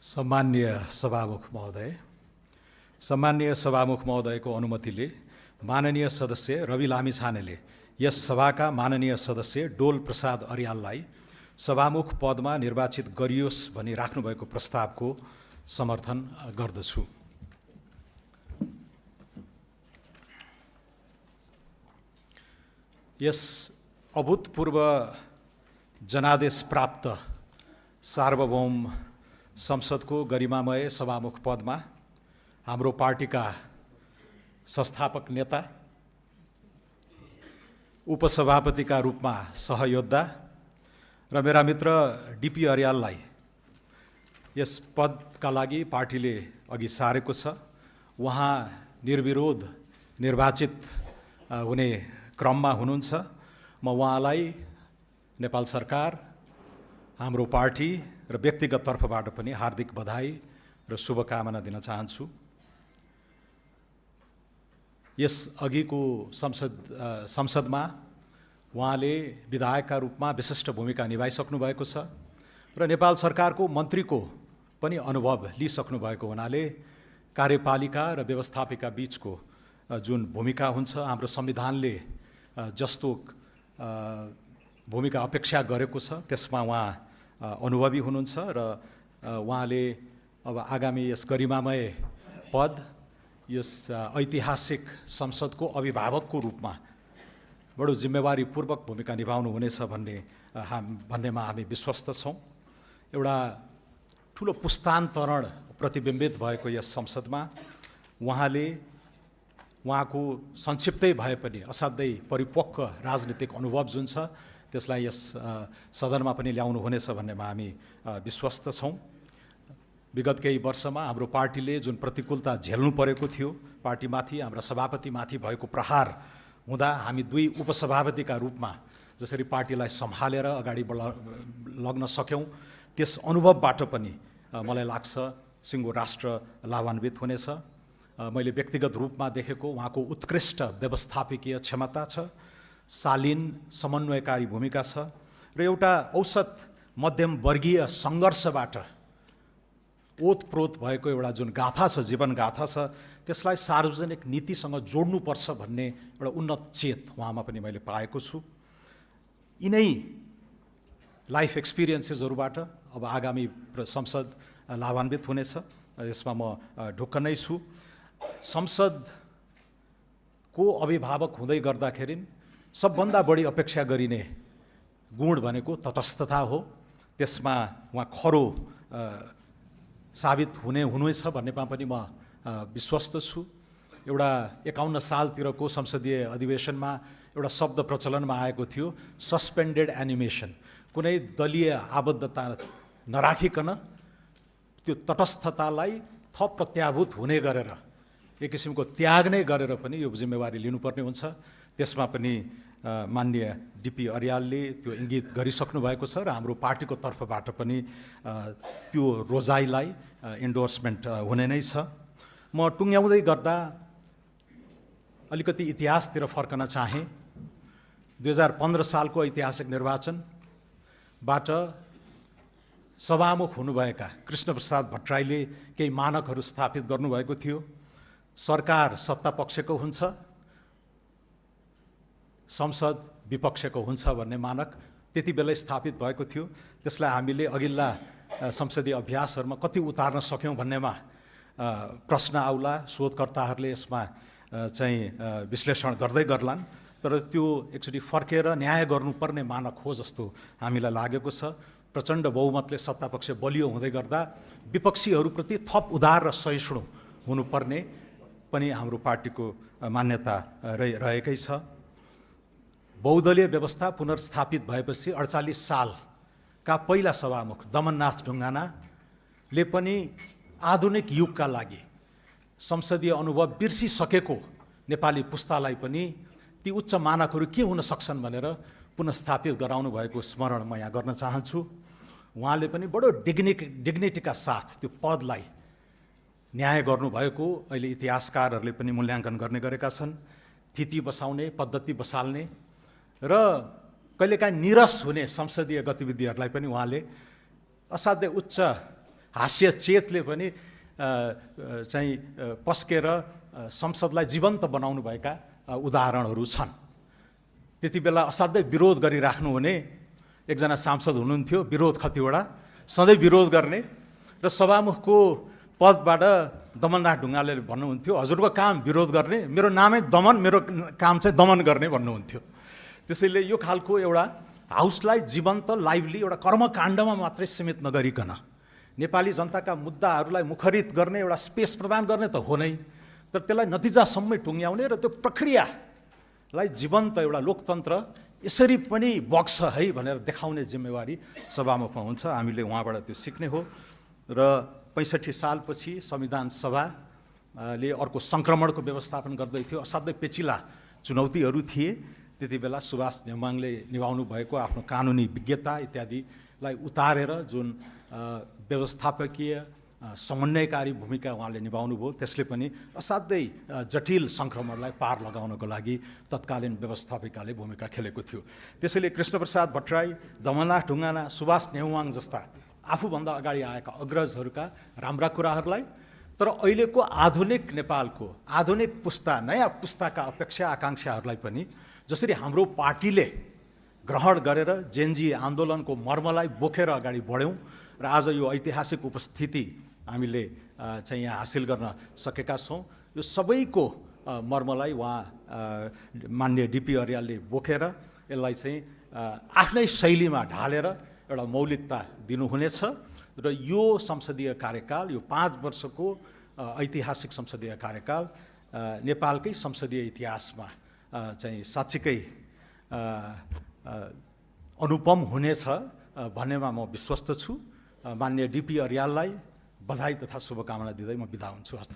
सम्माननीय सभामुख महोदय, सम्माननीय सभामुख महोदयको अनुमतिले माननीय सदस्य रवि लामिछानेले यस सभाका माननीय सदस्य डोल प्रसाद अर्याललाई सभामुख पदमा निर्वाचित गरियोस् भनी राख्नुभएको प्रस्तावको समर्थन गर्दछु। यस अभूतपूर्व जनादेश प्राप्त सार्वभौम संसदको गरिमामय सभामुख पदमा हाम्रो पार्टीका संस्थापक नेता, उपसभापतिका रूपमा सहयोद्धा र मेरा मित्र डीपी अर्याललाई यस पदका लागि पार्टीले अघि सारेको छ। उहाँ निर्विरोध निर्वाचित हुने क्रममा हुनुहुन्छ। म उहाँलाई नेपाल सरकार, हाम्रो पार्टी र व्यक्तिगत तर्फबाट पनि हार्दिक बधाई र शुभकामना दिन चाहन्छु। यस अघिको संसदमा उहाँले विधायकका रूपमा विशिष्ट भूमिका निभाइसक्नु भएको छ र नेपाल सरकारको मन्त्रीको पनि अनुभव लिइसक्नु भएको हुनाले कार्यपालिका र व्यवस्थापिका बीचको जुन भूमिका हुन्छ, हाम्रो संविधानले जस्तो भूमिका अपेक्षा गरेको छ त्यसमा उहाँ अनुभवी हुनुहुन्छ र उहाँले अब आगामी यस गरिमामय पद, यस ऐतिहासिक संसदको अभिभावकको रूपमा बडो जिम्मेवारीपूर्वक भूमिका निभाउनु हुनेछ भन्नेमा हामी विश्वस्त छौँ। एउटा ठुलो पुस्तान्तरण प्रतिबिम्बित भएको यस संसदमा उहाँको संक्षिप्तै भए पनि असाध्यै परिपक्व राजनीतिक अनुभव जुन छ त्यसलाई यस सदनमा पनि ल्याउनु हुनेछ भन्नेमा हामी विश्वस्त छौँ। विगत केही वर्षमा हाम्रो पार्टीले जुन प्रतिकूलता झेल्नु परेको थियो, पार्टीमाथि, हाम्रा सभापतिमाथि भएको प्रहार हुँदा हामी दुई उपसभापतिका रूपमा जसरी पार्टीलाई सम्हालेर अगाडि लग्न सक्यौँ, त्यस अनुभवबाट पनि मलाई लाग्छ सिङ्गो राष्ट्र लाभान्वित हुनेछ। मैले व्यक्तिगत रूपमा देखेको उहाँको उत्कृष्ट व्यवस्थापकीय क्षमता छ, शालीन समन्वयकारी भूमिका छ र एउटा औसत मध्यम वर्गीय सङ्घर्षबाट ओतप्रोत भएको एउटा जुन गाथा छ, जीवन गाथा छ, त्यसलाई सार्वजनिक नीतिसँग जोड्नुपर्छ भन्ने एउटा उन्नत चेत उहाँमा पनि मैले पाएको छु। यिनै लाइफ एक्सपिरियन्सेसहरूबाट अब आगामी संसद लाभान्वित हुनेछ, यसमा म ढुक्क नै छु। संसदको अभिभावक हुँदै गर्दाखेरि सबभन्दा बढी अपेक्षा गरिने गुण भनेको तटस्थता हो। त्यसमा उहाँ खरो साबित हुनेछ भन्नेमा पनि म विश्वस्त छु। एउटा 51 सालतिरको संसदीय अधिवेशनमा एउटा शब्द प्रचलनमा आएको थियो, सस्पेन्डेड एनिमेसन। कुनै दलीय आबद्धता नराखिकन त्यो तटस्थतालाई थप प्रत्याभूत हुने गरेर एक किसिमको त्याग नै गरेर पनि यो जिम्मेवारी लिनुपर्ने हुन्छ। त्यसमा पनि माननीय डीपी अर्यालले त्यो इङ्गित गरिसक्नु भएको छ र हाम्रो पार्टीको तर्फबाट पनि त्यो रोजाइलाई इन्डोर्समेन्ट हुने नै छ। म टुङ्ग्याउँदै गर्दा अलिकति इतिहासतिर फर्कन चाहेँ। 2015 सालको ऐतिहासिक निर्वाचनबाट सभामुख हुनुभएका कृष्णप्रसाद भट्टराईले केही मानकहरू स्थापित गर्नुभएको थियो। सरकार सत्ता पक्षको हुन्छ, संसद विपक्षको हुन्छ भन्ने मानक त्यति बेलै स्थापित भएको थियो। त्यसलाई हामीले अघिल्ला संसदीय अभ्यासहरूमा कति उतार्न सक्यौँ भन्नेमा प्रश्न आउला, शोधकर्ताहरूले यसमा चाहिँ विश्लेषण गर्दै गर्लान्, तर त्यो एकचोटि फर्केर न्याय गर्नुपर्ने मानक हो जस्तो हामीलाई लागेको छ। प्रचण्ड बहुमतले सत्तापक्ष बलियो हुँदै गर्दा विपक्षीहरूप्रति थप उदार र सहिष्णु हुनुपर्ने पनि हाम्रो पार्टीको मान्यता रहेकै छ। बहुदलीय व्यवस्था पुनर्स्थापित भएपछि 48 सालका पहिला सभामुख दमननाथ ढुङ्गानाले पनि आधुनिक युगका लागि संसदीय अनुभव बिर्सिसकेको नेपाली पुस्तालाई पनि ती उच्च मानकहरू के हुन सक्छन् भनेर पुनर्स्थापित गराउनु भएको स्मरण म यहाँ गर्न चाहन्छु। उहाँले पनि बडो डिग्निटीका साथ त्यो पदलाई न्याय गर्नुभएको अहिले इतिहासकारहरूले पनि मूल्याङ्कन गर्ने गरेका छन्। थिति बसाउने, पद्धति बसाल्ने र कहिलेकाहीँ निरस हुने संसदीय गतिविधिहरूलाई पनि उहाँले असाध्यै उच्च हास्य चेतले पनि चाहिँ पस्केर संसदलाई जीवन्त बनाउनुभएका उदाहरणहरू छन्। त्यति बेला असाध्यै विरोध गरिराख्नुहुने एकजना सांसद हुनुहुन्थ्यो, विरोध खतिवडा, सधैँ विरोध गर्ने र सभामुखको पदबाट दमननाथ ढुङ्गाले भन्नुहुन्थ्यो, हजुरको काम विरोध गर्ने, मेरो नामै दमन, मेरो काम चाहिँ दमन गर्ने भन्नुहुन्थ्यो। त्यसैले यो खालको एउटा हाउसलाई जीवन्त, लाइभली एउटा कर्मकाण्डमा मात्रै सीमित नगरिकन नेपाली जनताका मुद्दाहरूलाई मुखरित गर्ने एउटा स्पेस प्रदान गर्ने त हो नै, तर त्यसलाई नतिजासम्मै टुङ्ग्याउने र त्यो प्रक्रियालाई जीवन्त एउटा लोकतन्त्र यसरी पनि बग्छ है भनेर देखाउने जिम्मेवारी सभामुखमा हुन्छ। हामीले उहाँबाट त्यो सिक्ने हो। र 65 सालपछि संविधान सभाले अर्को सङ्क्रमणको व्यवस्थापन गर्दै थियो। असाध्यै पेचिला चुनौतीहरू थिए। त्यति बेला सुभाष नेमाङले निभाउनु भएको आफ्नो कानुनी विज्ञता इत्यादिलाई उतारेर जुन व्यवस्थापकीय समन्वयकारी भूमिका उहाँले निभाउनु भयो, त्यसले पनि असाध्यै जटिल सङ्क्रमणलाई पार लगाउनको लागि तत्कालीन व्यवस्थापिकाले भूमिका खेलेको थियो। त्यसैले कृष्णप्रसाद भट्टराई, दमननाथ ढुङ्गाना, सुभाष नेउवाङ जस्ता आफूभन्दा अगाडि आएका अग्रजहरूका राम्रा कुराहरूलाई, तर अहिलेको आधुनिक नेपालको आधुनिक पुस्ता, नयाँ पुस्ताका अपेक्षा आकाङ्क्षाहरूलाई पनि जसरी हाम्रो पार्टीले ग्रहण गरेर जेनजी आन्दोलनको मर्मलाई बोकेर अगाडि बढ्यौँ र आज यो ऐतिहासिक उपस्थिति हामीले चाहिँ यहाँ हासिल गर्न सकेका छौँ। यो सबैको मर्मलाई उहाँ माननीय डिपी अर्यालले बोकेर यसलाई चाहिँ आफ्नै शैलीमा ढालेर एउटा मौलिकता दिनुहुनेछ र यो संसदीय कार्यकाल, यो 5 वर्षको ऐतिहासिक संसदीय कार्यकाल नेपालकै संसदीय इतिहासमा चाहिँ साँच्चीकै अनुपम हुनेछ भन्नेमा म विश्वस्त छु। माननीय डिपी अर्याललाई बधाई तथा शुभकामना दिँदै म बिदा हुन्छु। हस्त।